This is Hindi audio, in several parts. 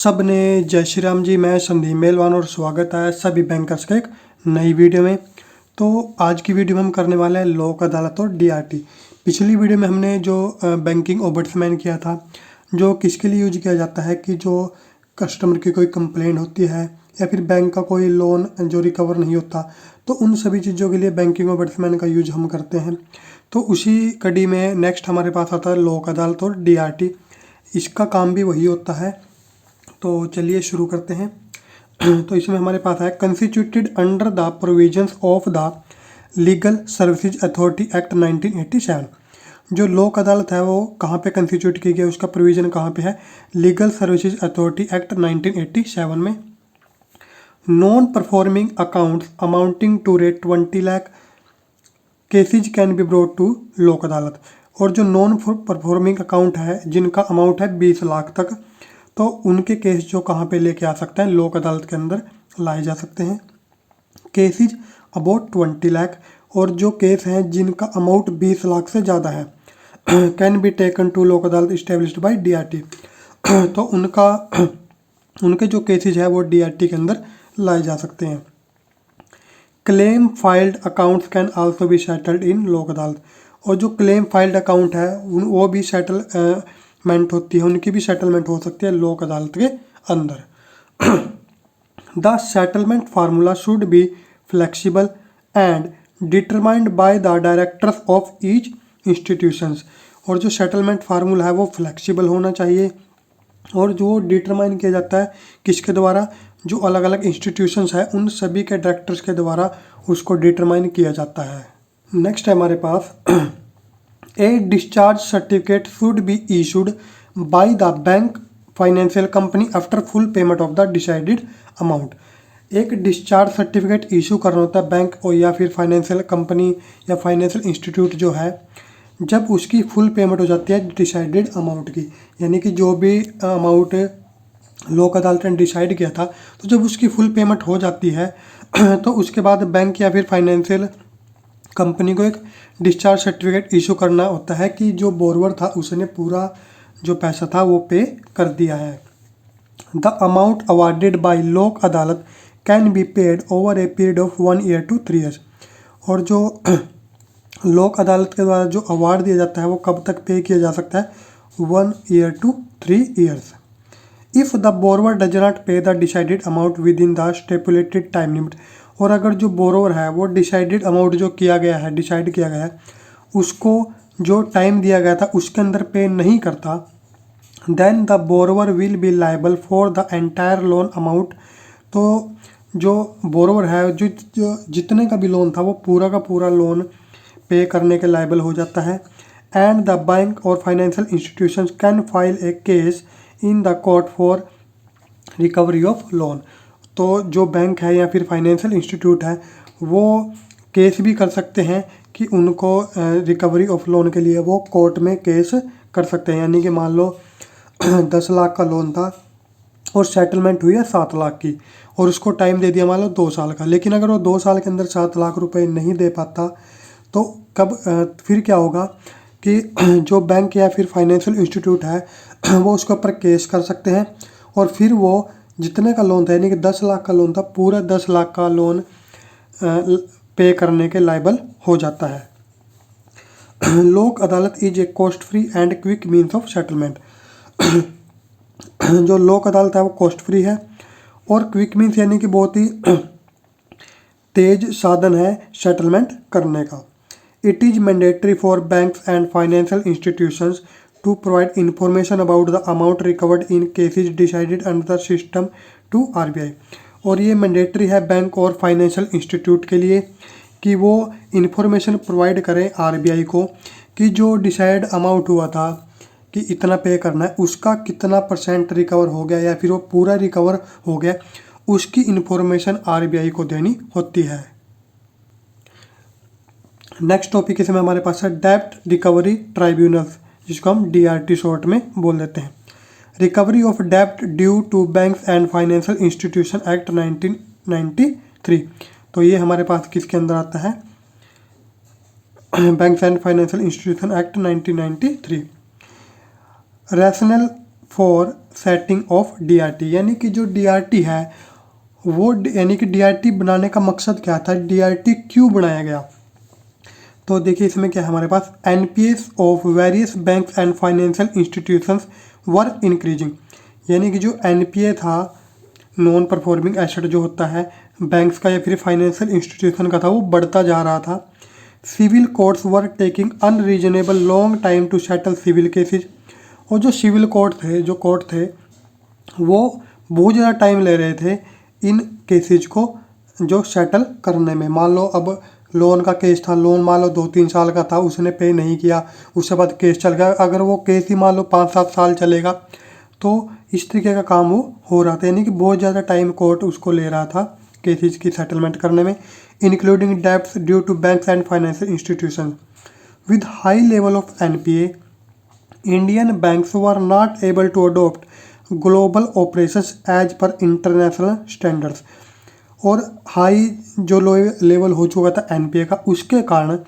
सब ने जय श्री राम जी। मैं संदीप मेलवान और स्वागत है सभी बैंकर्स के एक नई वीडियो में। तो आज की वीडियो में हम करने वाले हैं लोक अदालत और डीआरटी। पिछली वीडियो में हमने जो बैंकिंग ओम्बड्समैन किया था, जो किसके लिए यूज किया जाता है कि जो कस्टमर की कोई कंप्लेंट होती है या फिर बैंक का कोई लोन जो रिकवर नहीं होता, तो उन सभी चीज़ों के लिए बैंकिंग ओम्बड्समैन का यूज हम करते हैं। तो उसी कड़ी में नेक्स्ट हमारे पास आता है लोक अदालत और डीआरटी। इसका काम भी वही होता है। तो चलिए शुरू करते हैं। तो इसमें हमारे पास है constituted under the provisions of the legal services authority act 1987। जो लोक अदालत है वो कहाँ पे कंस्टिट्यूट की गई, उसका प्रोविजन कहाँ पे है? लीगल सर्विसेज अथॉरिटी एक्ट 1987 में। Non performing accounts amounting to rate 20 lakh cases can be brought to Lok Adalat. और जो नॉन परफॉर्मिंग अकाउंट है जिनका अमाउंट है 20 लाख तक, तो उनके केस जो कहाँ पे लेके आ सकते हैं, लोक अदालत के अंदर लाए जा सकते हैं। केसेज अबाउट 20 लाख, और जो केस हैं जिनका अमाउंट 20 लाख से ज़्यादा है, can be taken to Lok अदालत इस्टेब्लिश्ड बाय डीआरटी। तो उनके जो केसेज है वो डीआरटी के अंदर लाए जा सकते हैं। Claim filed accounts can also be settled in लोक अदालत। और जो क्लेम फाइल्ड अकाउंट है वो भी सेटलमेंट होती है, उनकी भी सेटलमेंट हो सकती है लोक अदालत के अंदर। The settlement formula should be flexible and determined by the directors of each institutions. और जो सेटलमेंट फार्मूला है वो फ्लेक्सिबल होना चाहिए, और जो डिटरमाइन किया जाता है किसके द्वारा? जो अलग अलग इंस्टीट्यूशंस है उन सभी के डायरेक्टर्स के द्वारा उसको डिटरमाइन किया जाता है। नेक्स्ट है हमारे पास a discharge certificate should be issued by the bank financial company after full payment of the decided amount. एक डिस्चार्ज सर्टिफिकेट इशू करना होता है बैंक को या फिर फाइनेंशियल कंपनी या फाइनेंशियल इंस्टीट्यूट जो है, जब उसकी फुल पेमेंट हो जाती है डिसाइडेड अमाउंट की, यानी कि जो भी अमाउंट लोक अदालत ने डिसाइड किया था, तो जब उसकी फुल पेमेंट हो जाती है तो उसके बाद बैंक या फिर फाइनेंशियल कंपनी को एक डिस्चार्ज सर्टिफिकेट इशू करना होता है कि जो बोरोवर था उसने पूरा जो पैसा था वो पे कर दिया है। The amount awarded by Lok Adalat can be paid over a period of 1 year to 3 years. और जो लोक अदालत के द्वारा जो अवार्ड दिया जाता है वो कब तक पे किया जा सकता है? 1 year to 3 years. If the borrower does not pay the decided amount within the stipulated time limit. और अगर जो बोरोवर है वो डिसाइडेड अमाउंट जो किया गया है, डिसाइड किया गया है, उसको जो टाइम दिया गया था उसके अंदर पे नहीं करता, then the borrower will be liable for the entire loan amount. तो जो बोरोवर है जो जितने का भी लोन था वो पूरा का पूरा लोन पे करने के लायबल हो जाता है। एंड द बैंक और financial institutions can file A case in the court for recovery of loan. तो जो बैंक है या फिर फाइनेंशियल इंस्टीट्यूट है वो केस भी कर सकते हैं कि उनको रिकवरी ऑफ लोन के लिए वो कोर्ट में केस कर सकते हैं। यानी कि मान लो 10 लाख का लोन था और सेटलमेंट हुई है 7 लाख की, और उसको टाइम दे दिया मान लो 2 साल का, लेकिन अगर वो 2 साल के अंदर 7 लाख रुपए नहीं दे पाता तो फिर क्या होगा कि जो बैंक या फिर फाइनेंशियल इंस्टीट्यूट है वो उसके ऊपर केस कर सकते हैं, और फिर वो जितने का लोन था, यानी कि 10 लाख का लोन था, पूरा 10 लाख का लोन पे करने के लायबल हो जाता है। लोक अदालत is a cost free and quick means of settlement. जो लोक अदालत है वो कॉस्ट फ्री है और क्विक मीन्स यानी कि बहुत ही तेज साधन है सेटलमेंट करने का। It is mandatory for banks and financial institutions to provide information about the amount recovered in cases decided under the system to RBI. और ये मैंडेटरी है बैंक और फाइनेंशियल इंस्टीट्यूट के लिए कि वो इंफॉर्मेशन प्रोवाइड करें आरबीआई को कि जो डिसाइड अमाउंट हुआ था कि इतना पे करना है, उसका कितना % रिकवर हो गया या फिर वो पूरा रिकवर हो गया, उसकी इंफॉर्मेशन आरबीआई को देनी होती है। नेक्स्ट टॉपिक इसमें हमारे पास है डेब्ट रिकवरी ट्राइब्यूनल्स, जिसको हम डीआरटी शॉर्ट में बोल देते हैं। रिकवरी ऑफ डेब्ट due to banks and financial institution act 1993। तो ये हमारे पास किसके अंदर आता है? Banks and financial institution act 1993। Rational for setting of DRT, यानी कि जो डीआरटी है वो यानी कि डीआरटी बनाने का मकसद क्या था, डीआरटी क्यों बनाया गया। तो देखिए इसमें क्या है हमारे पास, NPAs of various banks and financial institutions were increasing, यानी कि जो एनपीए था, नॉन परफॉर्मिंग एसेट जो होता है बैंक्स का या फिर फाइनेंशियल इंस्टीट्यूशन का था, वो बढ़ता जा रहा था। Civil courts were taking unreasonable long time to settle civil cases, और जो सिविल कोर्ट थे, जो कोर्ट थे, वो बहुत ज़्यादा टाइम ले रहे थे इन केसेज को जो सेटल करने में। मान लो अब लोन का केस था, लोन मान लो 2-3 साल का था, उसने पे नहीं किया, उसके बाद केस चल गया, अगर वो केस ही मान लो 5-7 साल चलेगा तो इस तरीके का काम वो हो रहा था, यानी कि बहुत ज़्यादा टाइम कोर्ट उसको ले रहा था केसेज की सेटलमेंट करने में, including debts due to banks and financial institution. With high level of NPA, Indian banks were not able to adopt global operations as per international standards, और हाई जो लो लेवल हो चुका था एनपीए का, उसके कारण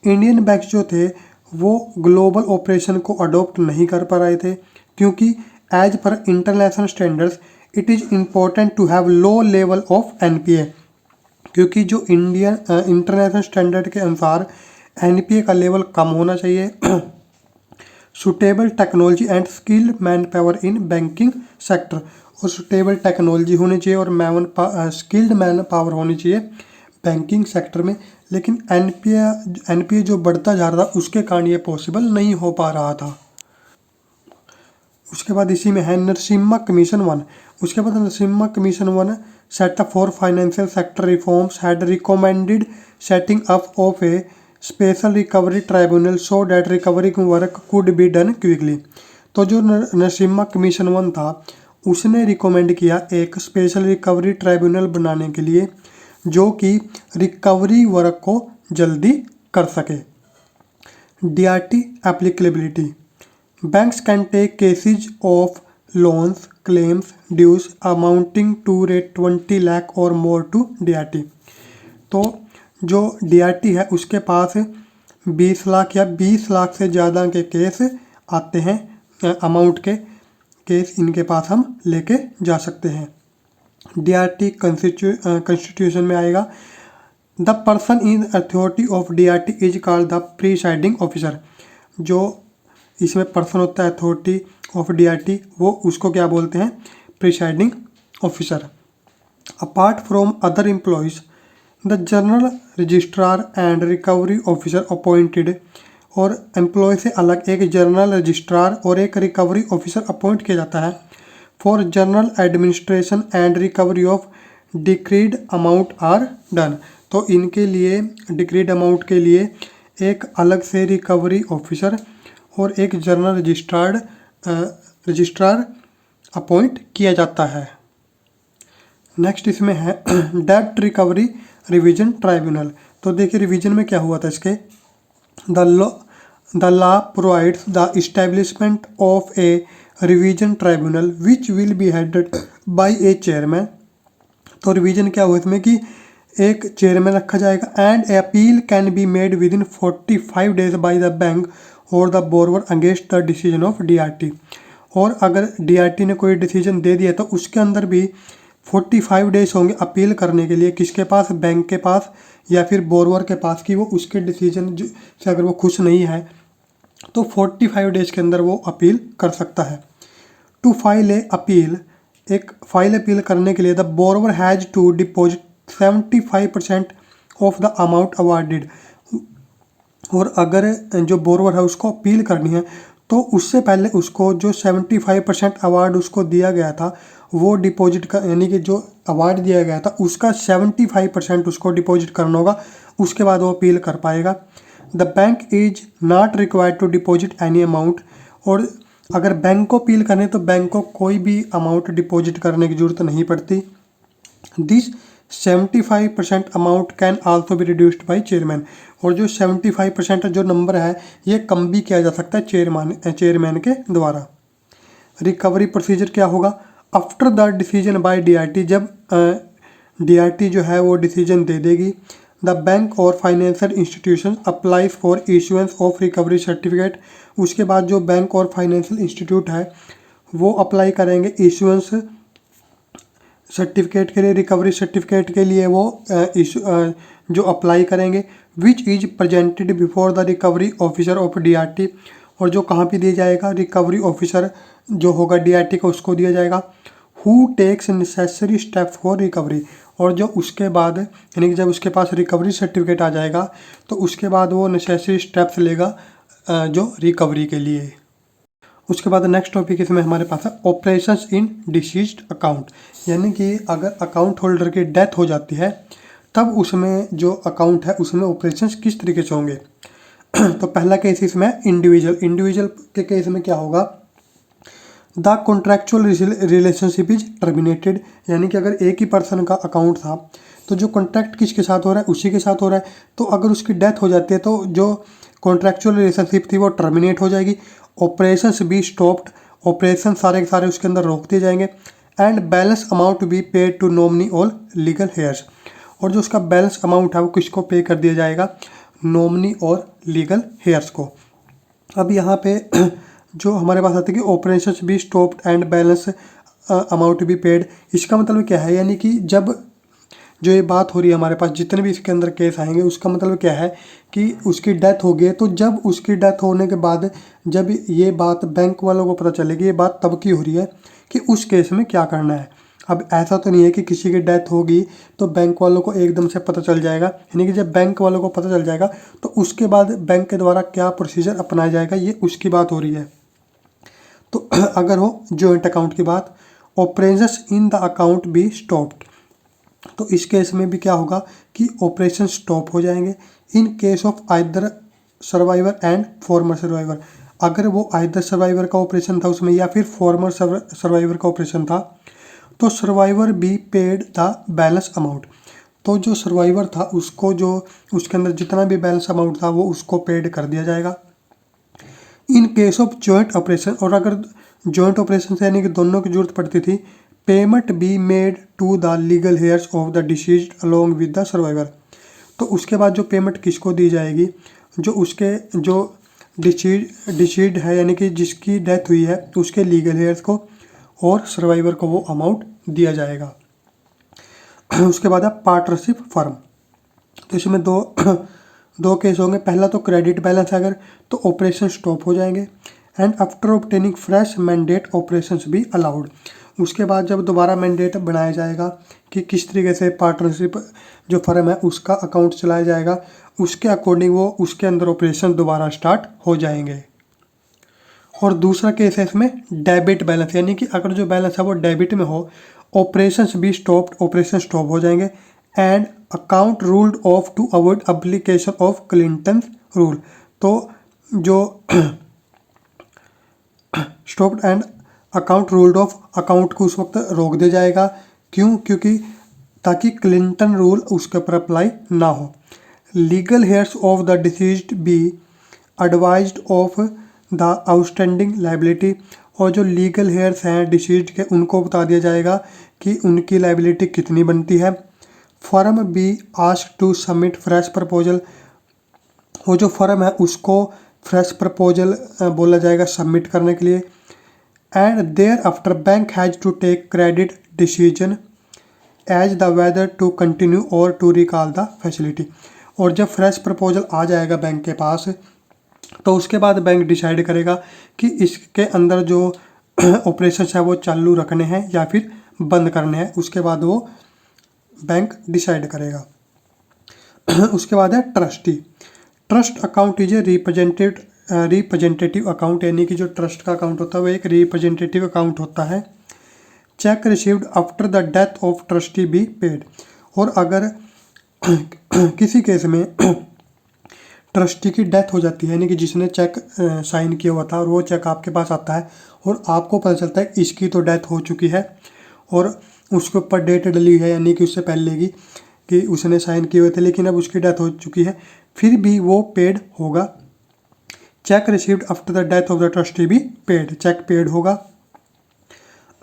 इंडियन बैंक्स जो थे वो ग्लोबल ऑपरेशन को अडॉप्ट नहीं कर पा रहे थे, क्योंकि as per international standards it is important to have low level of NPA, क्योंकि जो इंडियन इंटरनेशनल स्टैंडर्ड के अनुसार एनपीए का लेवल कम होना चाहिए। Suitable technology and skilled man power in banking sector, और सुटेबल टेक्नोलॉजी होनी चाहिए और स्किल्ड मैन पावर होनी चाहिए बैंकिंग सेक्टर में। लेकिन एनपीए जो बढ़ता जा रहा था उसके कारण ये पॉसिबल नहीं हो पा रहा था। उसके बाद इसी में है नरसिम्हा कमीशन 1। उसके बाद Narasimha commission 1 setup for financial sector reforms had recommended setting up of A special recovery tribunal so that recovery work could be done quickly. तो जो नरसिम्हा कमीशन 1 था उसने रिकमेंड किया एक स्पेशल रिकवरी ट्राइब्यूनल बनाने के लिए जो कि रिकवरी वर्क को जल्दी कर सके। DRT applicability, banks can take cases of loans claims dues amounting to rate 20 lakh or more to DRT. तो जो डीआरटी है उसके पास 20 लाख या 20 लाख से ज़्यादा के केस आते हैं, अमाउंट के केस इनके पास हम लेके जा सकते हैं। डीआरटी कॉन्स्टिट्यूशन में आएगा, the person in authority of DRT is called the presiding officer. जो इसमें पर्सन होता है अथॉरिटी ऑफ डीआरटी, वो उसको क्या बोलते हैं, presiding officer. Apart from other employees, the general registrar and recovery officer appointed, और एम्प्लॉय से अलग एक जनरल रजिस्ट्रार और एक रिकवरी ऑफिसर अपॉइंट किया जाता है for general administration and recovery of decreed amount are done. तो इनके लिए डिक्रीड अमाउंट के लिए एक अलग से रिकवरी ऑफिसर और एक जनरल रजिस्ट्रार अपॉइंट किया जाता है। नेक्स्ट इसमें है डेब्ट रिकवरी रिवीजन ट्राइब्यूनल। तो देखिए रिवीजन में क्या हुआ था इसके, the law provides the establishment of a revision tribunal which will be headed by a chairman. तो रिवीजन क्या हुआ इसमें कि एक चेयरमैन रखा जाएगा and a appeal can be made within 45 days by the bank और the borrower against the decision of DRT. और अगर डीआरटी ने कोई डिसीजन दे दिया तो उसके अंदर भी 45 डेज होंगे अपील करने के लिए, किसके पास, बैंक के पास या फिर बोरोवर के पास, कि वो उसके डिसीजन से अगर वो खुश नहीं है तो 45 डेज के अंदर वो अपील कर सकता है। टू फाइल ए अपील, एक फाइल अपील करने के लिए the borrower has to deposit 75% of the amount awarded. और अगर जो बोरोवर है उसको अपील करनी है तो उससे पहले उसको जो 75% अवार्ड उसको दिया गया था वो डिपॉजिट का, यानी कि जो अवार्ड दिया गया था उसका 75% उसको डिपॉजिट करना होगा, उसके बाद वो अपील कर पाएगा। The bank is not required to deposit any amount, और अगर बैंक को अपील करने तो बैंक को कोई भी अमाउंट डिपॉजिट करने की जरूरत नहीं पड़ती। This 75% amount can also be reduced by chairman, और जो 75% जो नंबर है ये कम भी किया जा सकता है चेयरमैन के द्वारा। रिकवरी प्रोसीजर क्या होगा, after the decision by DRT, जब डीआरटी जो है वो डिसीजन दे देगी, द बैंक और financial institution applies for issuance of recovery certificate. उसके बाद जो बैंक और फाइनेंशियल इंस्टीट्यूट है वो अप्लाई करेंगे इशुएंस सर्टिफिकेट के लिए, रिकवरी सर्टिफिकेट के लिए वो जो अप्लाई करेंगे, which is presented before the recovery officer of DRT, और जो कहाँ पे दिया जाएगा, रिकवरी ऑफिसर जो होगा DRT का उसको दिया जाएगा। Who takes necessary step for recovery, और जो उसके बाद यानी कि जब उसके पास रिकवरी सर्टिफिकेट आ जाएगा तो उसके बाद वो नेसेसरी स्टेप्स लेगा जो रिकवरी के लिए। उसके बाद नेक्स्ट टॉपिक इसमें हमारे पास है ऑपरेशंस इन डिसीज्ड अकाउंट, यानी कि अगर अकाउंट होल्डर की डेथ हो जाती है तब उसमें जो अकाउंट है उसमें ऑपरेशंस किस तरीके से होंगे। तो पहला केस इसमें इंडिविजुअल के केस में क्या होगा, the contractual relationship is terminated, यानी कि अगर एक ही पर्सन का अकाउंट था तो जो कॉन्ट्रैक्ट किसके साथ हो रहा है, उसी के साथ हो रहा है। तो अगर उसकी डेथ हो जाती है तो जो कॉन्ट्रैक्चुअल रिलेशनशिप थी वो टर्मिनेट हो जाएगी। ऑपरेशंस बी स्टॉप्ड, ऑपरेशन सारे के सारे उसके अंदर रोक दिए जाएंगे। And balance amount be paid to nominee all legal heirs, और जो उसका बैलेंस अमाउंट है वो किसको पे कर दिया जाएगा, नॉमिनी और लीगल हेयर्स को। अब यहाँ पे जो हमारे पास आते हैं कि operations be stopped and balance amount be paid, इसका मतलब क्या है, यानी कि जब जो ये बात हो रही है हमारे पास जितने भी इसके अंदर केस आएंगे उसका मतलब क्या है कि उसकी डेथ हो गई है, तो जब उसकी डेथ होने के बाद जब ये बात बैंक वालों को पता चलेगी, ये बात तब की हो रही है कि उस केस में क्या करना है। अब ऐसा तो नहीं है कि किसी की डेथ होगी तो बैंक वालों को एकदम से पता चल जाएगा, यानी कि जब बैंक वालों को पता चल जाएगा तो उसके बाद बैंक के द्वारा क्या प्रोसीजर अपनाया जाएगा, ये उसकी बात हो रही है। तो अगर हो जॉइंट अकाउंट की बात, operations in the account be stopped, तो इस केस में भी क्या होगा कि ऑपरेशन स्टॉप हो जाएंगे in case of either survivor and farmer survivor, अगर वो आइदर सर्वाइवर का ऑपरेशन था उसमें या फिर फॉर्मर सर्वाइवर का ऑपरेशन था तो survivor be paid the balance amount, तो जो सर्वाइवर था उसको जो उसके अंदर जितना भी बैलेंस अमाउंट था वो उसको पेड कर दिया जाएगा। In case of joint operation, और अगर जॉइंट ऑपरेशन से यानी कि दोनों की जरूरत पड़ती थी, payment be made to the legal heirs of the deceased along with the survivor, तो उसके बाद जो पेमेंट किसको दी जाएगी, जो उसके जो डिसीज्ड है यानी कि जिसकी डेथ हुई है उसके लीगल हेयर्स को, और सर्वाइवर को वो अमाउंट दिया जाएगा। उसके बाद है पार्टनरशिप फर्म, तो इसमें दो केस होंगे। पहला तो क्रेडिट बैलेंस अगर तो ऑपरेशन स्टॉप हो जाएंगे, and after obtaining fresh mandate operations भी अलाउड, उसके बाद जब दोबारा मैंडेट बनाया जाएगा कि किस तरीके से पार्टनरशिप जो फर्म है उसका अकाउंट चलाया जाएगा, उसके अकॉर्डिंग वो उसके अंदर ऑपरेशन दोबारा स्टार्ट हो जाएंगे। और दूसरा केस है इसमें डेबिट बैलेंस, यानी कि अगर जो बैलेंस है वो डेबिट में हो, ऑपरेशंस भी स्टॉप्ड, ऑपरेशन स्टॉप हो जाएंगे। And account ruled off to avoid application of Clinton rule, तो जो stopped and account ruled off, account को उस वक्त रोक दिया जाएगा, क्यों, क्योंकि ताकि क्लिंटन रूल उसके ऊपर अप्लाई ना हो। Legal heirs of the deceased be advised of the outstanding liability, और जो लीगल हेयर्स हैं डिसीज्ड के उनको बता दिया जाएगा कि उनकी लाइबिलिटी कितनी बनती है। Firm be ask to submit fresh proposal, वो जो फर्म है उसको फ्रेश प्रपोजल बोला जाएगा सबमिट करने के लिए। And thereafter bank has to take credit decision as the whether to continue or to recall the facility, और जब फ्रेश प्रपोजल आ जाएगा बैंक के पास तो उसके बाद बैंक डिसाइड करेगा कि इसके अंदर जो ऑपरेशन है वो चालू रखने हैं या फिर बंद करने हैं, उसके बाद वो बैंक डिसाइड करेगा। उसके बाद है trustee, trust account is a representative account, यानी कि जो ट्रस्ट का अकाउंट होता है वो एक रिप्रेजेंटेटिव अकाउंट होता है। Check received after the death of trustee be paid, और अगर किसी केस में ट्रस्टी की डेथ हो जाती है, यानी कि जिसने चेक साइन किया हुआ था और वो चेक आपके पास आता है और आपको पता चलता है इसकी तो डेथ हो चुकी है और उसके ऊपर डेट डली है, यानी कि उससे पहले कि उसने साइन किए हुए थे लेकिन अब उसकी डेथ हो चुकी है, फिर भी वो पेड होगा। Cheque received after the death of the trustee be paid, cheque paid होगा।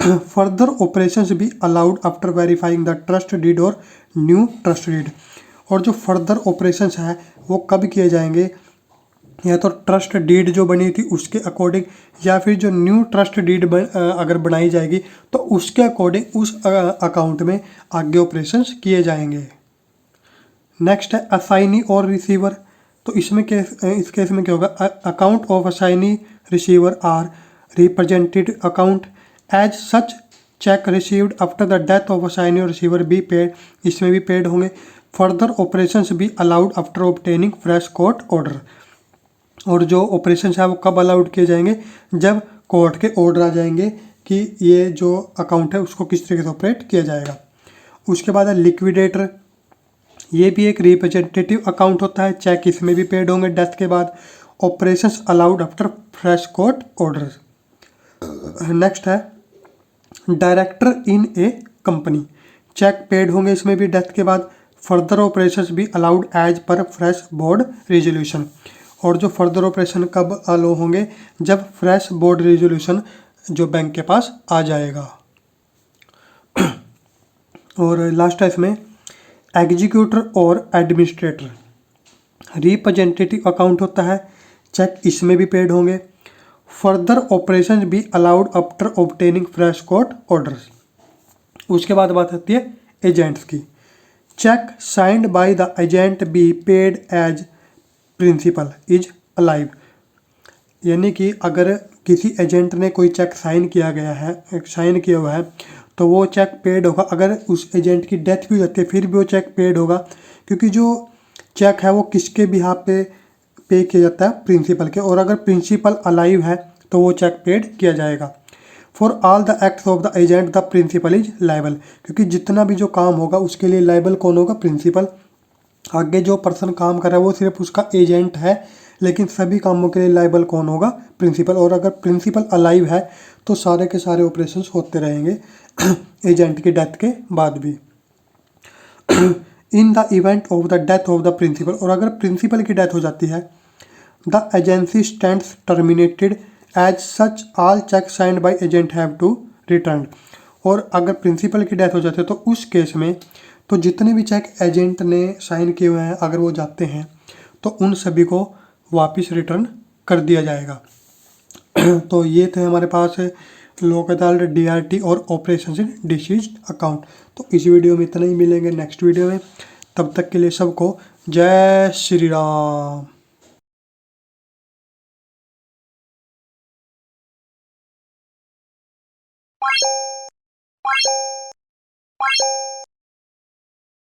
Further operations be allowed after verifying the trust deed और न्यू ट्रस्ट डीड, और जो फर्दर ऑपरेशंस हैं वो कब किए जाएंगे, या तो ट्रस्ट डीड जो बनी थी उसके अकॉर्डिंग, या फिर जो न्यू ट्रस्ट डीड अगर बनाई जाएगी तो उसके अकॉर्डिंग उस अकाउंट में आगे ऑपरेशंस किए जाएंगे। नेक्स्ट है असाइनी और रिसीवर। तो इसमें इस केस में क्या होगा, account of assignee receiver are represented account as such cheque received after the death of assignee or receiver be paid, इसमें भी पेड होंगे। Further operations be allowed after obtaining fresh court order. और जो ऑपरेशन है वो कब अलाउड किए जाएंगे, जब कोर्ट के ऑर्डर आ जाएंगे कि ये जो अकाउंट है उसको किस तरीके से ऑपरेट किया जाएगा। उसके बाद है लिक्विडेटर, ये भी एक रिप्रेजेंटेटिव अकाउंट होता है, चेक इसमें भी पेड होंगे डेथ के बाद। Operations allowed after fresh court order. Next है director in a company, cheque paid होंगे इसमें भी डेथ के बाद। फर्दर ऑपरेशंस भी allowed as per fresh board resolution. और जो फर्दर ऑपरेशन कब अलाउ होंगे, जब फ्रेश बोर्ड रेजोल्यूशन जो बैंक के पास आ जाएगा। और लास्ट है इसमें एग्जीक्यूटर और एडमिनिस्ट्रेटर, रिप्रेजेंटेटिव अकाउंट होता है, चेक इसमें भी पेड होंगे। फर्दर ऑपरेशन भी allowed after obtaining fresh court orders. उसके बाद बात आती है एजेंट्स की, cheque signed by the agent be paid as principal is alive. यानी कि अगर किसी एजेंट ने कोई चेक साइन किया हुआ है तो वो चेक पेड होगा। अगर उस एजेंट की डेथ भी हो जाती है फिर भी वो चेक पेड होगा, क्योंकि जो चेक है वो किसके बिहाफ पे किया जाता है, प्रिंसिपल के। और अगर प्रिंसिपल अलाइव है तो वो चेक पेड किया जाएगा। For all the acts of the agent the principal is liable, क्योंकि जितना भी जो काम होगा उसके लिए लाइबल कौन होगा, प्रिंसिपल। आगे जो पर्सन काम कर रहा है वो सिर्फ उसका एजेंट है, लेकिन सभी कामों के लिए लाइबल कौन होगा, प्रिंसिपल। और अगर प्रिंसिपल अलाइव है तो सारे के सारे ऑपरेशंस होते रहेंगे एजेंट की डेथ के बाद भी। In the event of the death of the principal, और अगर प्रिंसिपल की डेथ हो जाती है, the agency stands terminated as such all cheque signed by agent have to return. और अगर प्रिंसिपल की डेथ हो जाती है तो उस केस में तो जितने भी चेक एजेंट ने साइन किए हुए हैं अगर वो जाते हैं तो उन सभी को वापस रिटर्न कर दिया जाएगा। तो ये थे हमारे पास लोक अदालत, डीआरटी और ऑपरेशन इन डिसीज्ड अकाउंट। तो इस वीडियो में इतना ही, मिलेंगे नेक्स्ट वीडियो में। तब तक के लिए सबको जय श्री राम।